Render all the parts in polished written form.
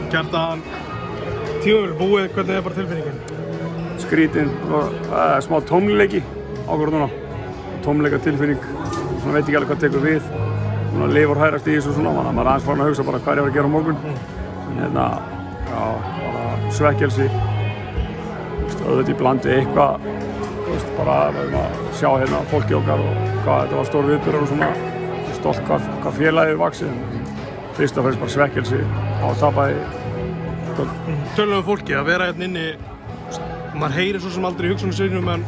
Kjartan, tímabilið búið, hvernig bara tilfinningin? Skrítinn og smá tómleiki ákveður núna. Tómleika tilfinning, svona veit ekki alveg hvað tekur við. Svona lifur hærast í þessu svona, maður aðeins farin að hugsa bara hvað ég var að gera á morgun. En hérna, já, bara svekkelsi. Auðvitað í blandi eitthvað, bara að sjá hérna fólki okkar og hvað þetta var stór viðburður og svona. Stolt hvað félagið vaxið. Fyrst og fremst bara svekkelsi á að tapa í. Tölum fólki að vera hérna inni, maður heyrir svo sem aldrei í hugsunarsinnum en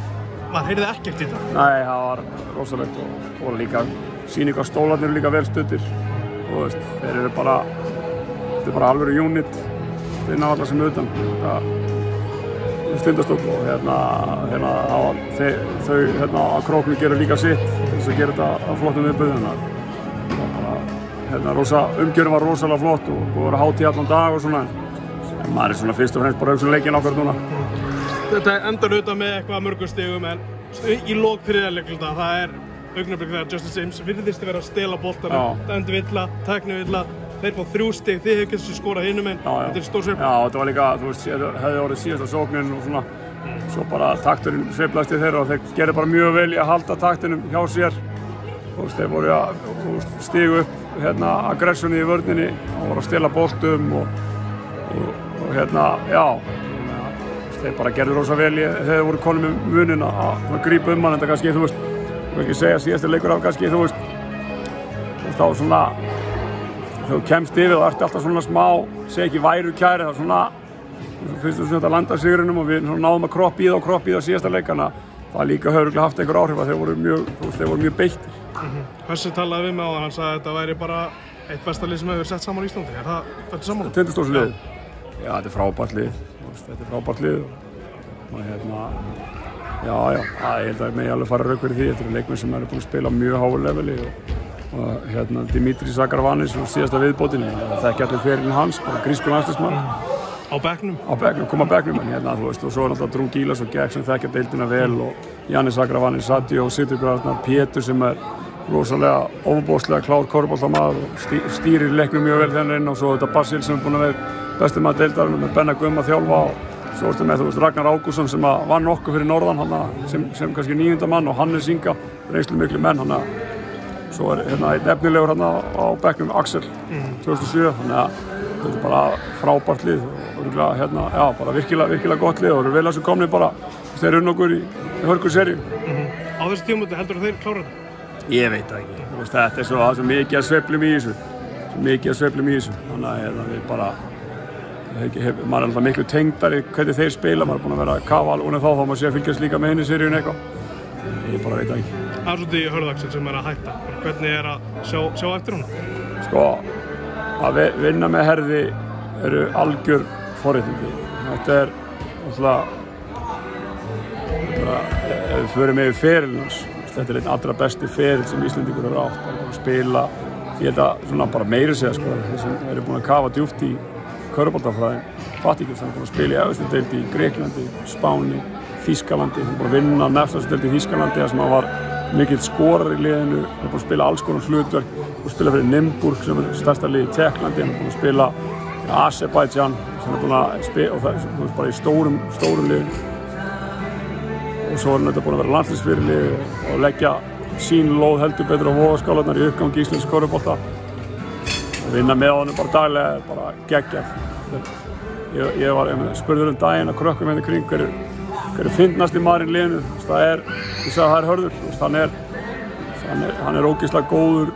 maður heyrði ekkert í þetta. Nei, það var rosalegt og líka sýning á stólarnir líka vel studdir og þeir eru bara, þetta er bara alvöru unit inn á alla sem utan. Stundastóll og þau á króknu gerur líka sitt til þess að gera þetta á flottum viðburðum. Umgjörðin var rosalega flott og búið að vera hátíð allan dag og svona. En maður er svona fyrst og fremst bara að hugsa leikinn okkar núna. Þetta endar auðvitað með eitthvað mörgum stigum en í lok þriðja leikluta það augnablik þegar Justin Sims virðist vera að stela boltanum. Dæmdi villa, tækni villa. Þeir fá 3 stig, þið hefur getið skórað hinum en þetta stór sveifla. Já, þetta var líka, þú veist, hefði orðið síðasta sóknin og svona. Svo bara takturinn sveiflaðist í þeirra og þeir gerðu bara mjög vel í að halda taktinum hjá sér. Þú veist, þeir voru að stigu upp aggressjoni í vörninni og voru að stela boltum og já. Þeir bara gerðu rosa vel þegar voru konum með munin að grípa hann. Þetta kannski, þú veist, ekki segja síðasti leikur af kannski, þú veist, þá svona þegar þú kemst yfir og ert alltaf svona smá, segja ekki væru kæri, það svona fyrst og þetta landa sigrinum og við náðum að kroppa í það síðasta leikana. Það líka hefur haft einhver áhrif að þeir voru mjög beittir. Hössi talaði við mig á hann sagði að þetta væri bara eitt besta lið sem hefur sett saman í Íslandi. Er þetta saman? Tindastólslið. Já, þetta er frábært lið. Þetta er frábært lið. Og ég held að mig alveg fara rauk fyrir því. Þetta eru leikmenn sem eru búin að spila mjög háu leveli og Dimitri Sakaravanis og síðasta viðbótinn. Það þekki allir ferilinn hans, bara grískur landsliðsmann. Á bekknum? Á bekknum, kom á bekknum, en þú veist, og svo er alltaf Drungilas og Gekk sem þekkja deildina vel og Jannis Sakaravanis, Sadio og Sigurður Pétur sem rosalega ofboðslega klár körfuboltamaður og stýrir leiknum mjög vel þennan inn og svo þetta Basil sem búinn að vera besti maður deildarinnar með Benna Gumm að þjálfa og svo ertu með Ragnar Ágússon sem vann okkur fyrir norðan sem kannski 9. mann og Hannes Inga, reynslu miklu menn svo einn efnilegur á bekknum Axel 2007, þannig að þetta er bara frábært lið og bara virkilega gott lið og eru vel að þessu komni bara þeir eru nokkur í hörgur seríum. Á þessu tímamóti heldur þeir klára þetta? Ég veit það ekki. Þetta er svo mikið að sveiflum í þessu. Þannig að við bara maður er alltaf miklu tengdari hvernig þeir spila, maður er búinn að vera að kafa alveg þá maður sé að fylgjast líka með hinni seríun eitthvað. Ég bara veit það ekki. Það er svolítið Hörðaxel sem að hætta. Hvernig að sjá eftir hún? Sko, að vinna með Herði eru algjör forréttindi. Þetta er alltaf ef við förum yfir ferilinn hans, þetta er einn allra besti ferill sem Íslendingur hefur átt að spila. Ég held að svona bara meira segja sko, þeir sem eru búin að kafa djúpt í körfuboltafræðin, fatt ekki, þeir eru búin að spila í efstu deild í Grikklandi, Spáni, Þýskalandi, þeir eru búin að vinna nefnstu deild í Þýskalandi þar sem hann var mikill skorar í liðinu, þeir eru búin að spila alls konar hlutverk, og spila fyrir Nimburg sem er stærsta lið í Tékklandi, þeir eru búin að spila í Azerbaijan sem er búin að spila og það er bara í stórum liðum. Og svo er hann búin að vera landsliðsfyrirliði og leggja sín lóð heldur betur á vogarskálarnar í uppgangi íslensku körfubolta. Og vinna með honum bara daglega, bara geggjað. Ég spurður daginn að krökkum hérna kring hverju fyndnasti maðurinn í liðinu. Ég sagði að það er Hörður. Hann er ógeðslega góður,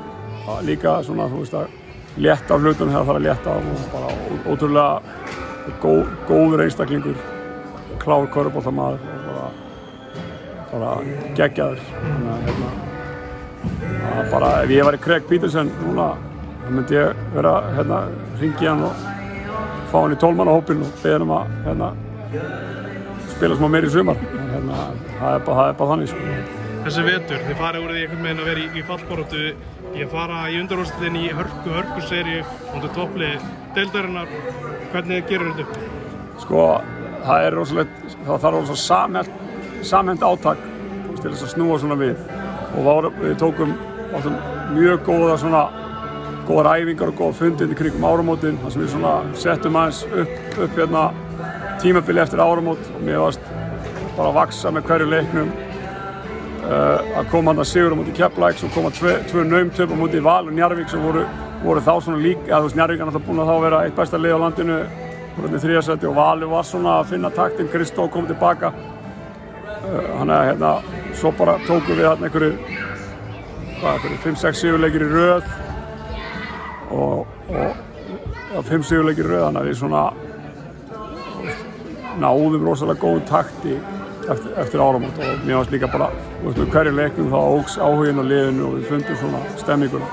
líka svona, þú veist að létta af hlutunum þegar það þarf að létta af og bara ótrúlega góður einstaklingur, klár körfuboltamaður og bara geggjaður. Bara ef ég væri Craig Peterson núna, þá myndi ég vera hringi hann og fá hann í 12-manna-hópinn og beða hann að spila smá meira í sumar. Það er bara þannig sko. Þessi vetur, þið farið úr því einhvern veginn að vera í fallbaráttu, ég fara í undanúrslitin í hörku-seríu undir topplið deildarinnar. Hvernig gerir þetta upp? Sko, það er rosalegt, það þarf rosalega samhent átak til þess að snúa svona við og við tókum mjög góða svona góðar æfingar og góða fundi kringum áramótin, þar sem við svona settum aðeins upp hérna tímabili eftir áramót og mér varst bara að vaksa með hverju leiknum að koma hann að sigur á móti Keflavík, svo koma tvö naumtöp á móti Val og Njarðvík sem voru þá svona líka, þú veist Njarðvík er náttúrulega búin að þá vera eitt besta lið á landinu voru í 3. sæti og Valur var svona að finna taktinn, Kristó kom tilbaka þannig að hérna svo bara tókum við hérna einhverju 5-6 sigurleikir í röð og 5 sigurleikir í röð, þannig að við svona náðum rosalega góðum takti eftir áramót og mér varst líka bara með hverju leiknum þá óks áhuginn á liðinu og við fundum svona stemminguna.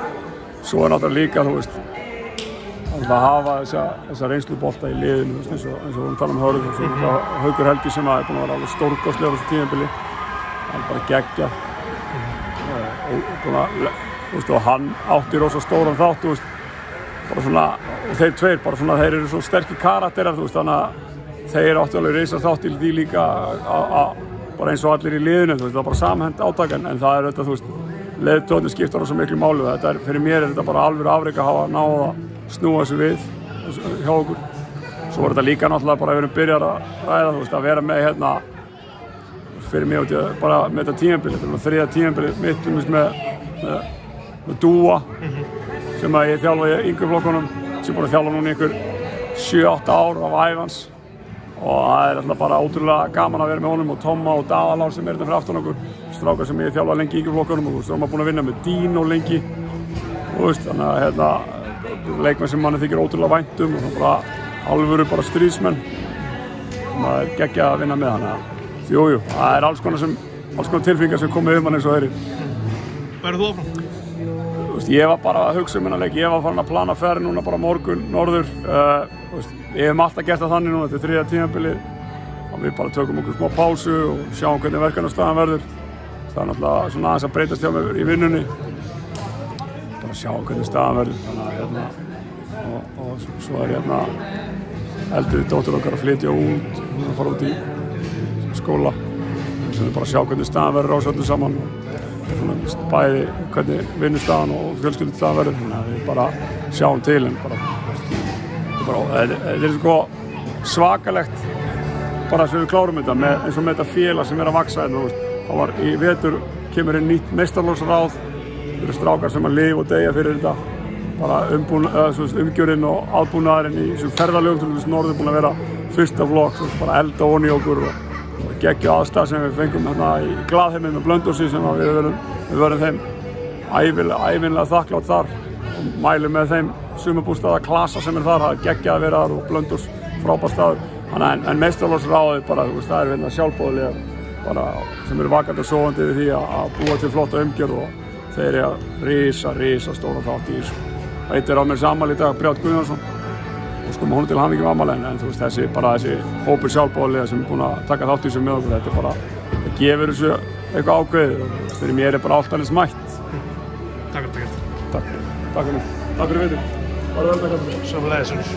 Svo er náttúrulega líka, þú veist, að hafa þessa reynslubolta í liðinu, eins og við talum Haukur Helgi sem er búinn að vera alveg stórkostlegur á þessu tímabili. Hann bara geggjað. Og hann átti rosa stóran þátt, þú veist, bara svona, og þeir tveir, bara svona, þeir eru svo sterkir karakterar, þú veist, þannig að þeir áttu alveg reisa þátt til því líka bara eins og allir í liðinu, þú veist, það var bara samhent átakan, en það er þetta, þú veist, leiðtotni skiptar svo miklu máli, þetta er, fyrir mér er þetta bara alveg afrek að hafa náð að snúa þessu við hjá okkur. Svo var þetta líka náttúrulega bara að við erum byrjar að ræða, þú veist, að vera með hérna, fyrir mig bara með þetta tímabili, þetta er 3. tímabili mitt með Dúa, sem að ég þjálfa í yngri flokkunum, sem búin að þjálfa núna í einhver 7-8 ár af æfans. Og það er alltaf bara ótrúlega gaman að vera með honum og Tomma og Daðalán sem er þetta fyrir aftan okkur, strákar sem ég þjálfa lengi í yngri flokkunum og svo er maður búin að vinna með Dino lengi og veist, þannig að hérna leikmenn sem manni þykir ótrúlega vænt og það bara alvöru bara stríðsmenn og maður er geggjað að vinna með hann að jújú, það er alls konar tilfinningar sem komið mann eins og þeirri. Verður þú áfram? Ég var bara að hugsa þennan leik, ég var farin að plana ferð núna bara morgun norður. Við hefum alltaf gert það þannig núna, þetta er 3. tímabilið og við bara tökum okkur smá pásu og sjáum hvernig verkefnastaðan verður. Það er náttúrulega svona aðeins að breytast hjá mér í vinnunni. Bara sjáum hvernig staðan verður. Þannig að og svo er hérna eldri dóttir okkar að flytja út, hún að fara út í skóla. Svo við bara sjá hvernig staðan verður á þessu öllu saman. Bæði hvernig vinnustaðan og fjölskyldustaðan verður, þannig að við bara sjáum til en það er sko svakalegt bara sem við klárum þetta eins og með þetta félag sem er að vaksa þá var í vetur kemur inn nýtt meistarlóksráð, það eru strákar sem að lifa og deyja fyrir þetta bara umgjörinn og aðbúnaðurinn í þessum ferðalögum til þess norður búin að vera fyrsta flokk, bara elda onni okkur og geggju aðstæð sem við fengum hérna í Glaðheimið með Blönduósi sem við verðum þeim ævinlega þakklátt þar og mælum með þeim sumarbústaða klasa sem er þar, það er geggjað að vera þar og Blönduós frábær staður. En meistarlóksráðið bara, það er hérna sjálfboðaliðar bara sem eru vakandi og sofandi við því að búa til flotta umgjörð og þeir eru að risa stóra þátt í þessu. Eitt er á mér afmæli í dag, Brját Guðjónsson og sko með honum til hamingju með afmæli en þú veist þessi hópur sjálfboðaliða sem er búin að taka þátt í þessu með okkur, þetta er bara, það gefur þessu eitthvað ákveðið og fyrir mér er bara allt annars mætt. Takk fyrir þetta. Takk fyrir mig. Takk fyrir veitum. Bara vel takk fyrir mig. Sömuleiðis.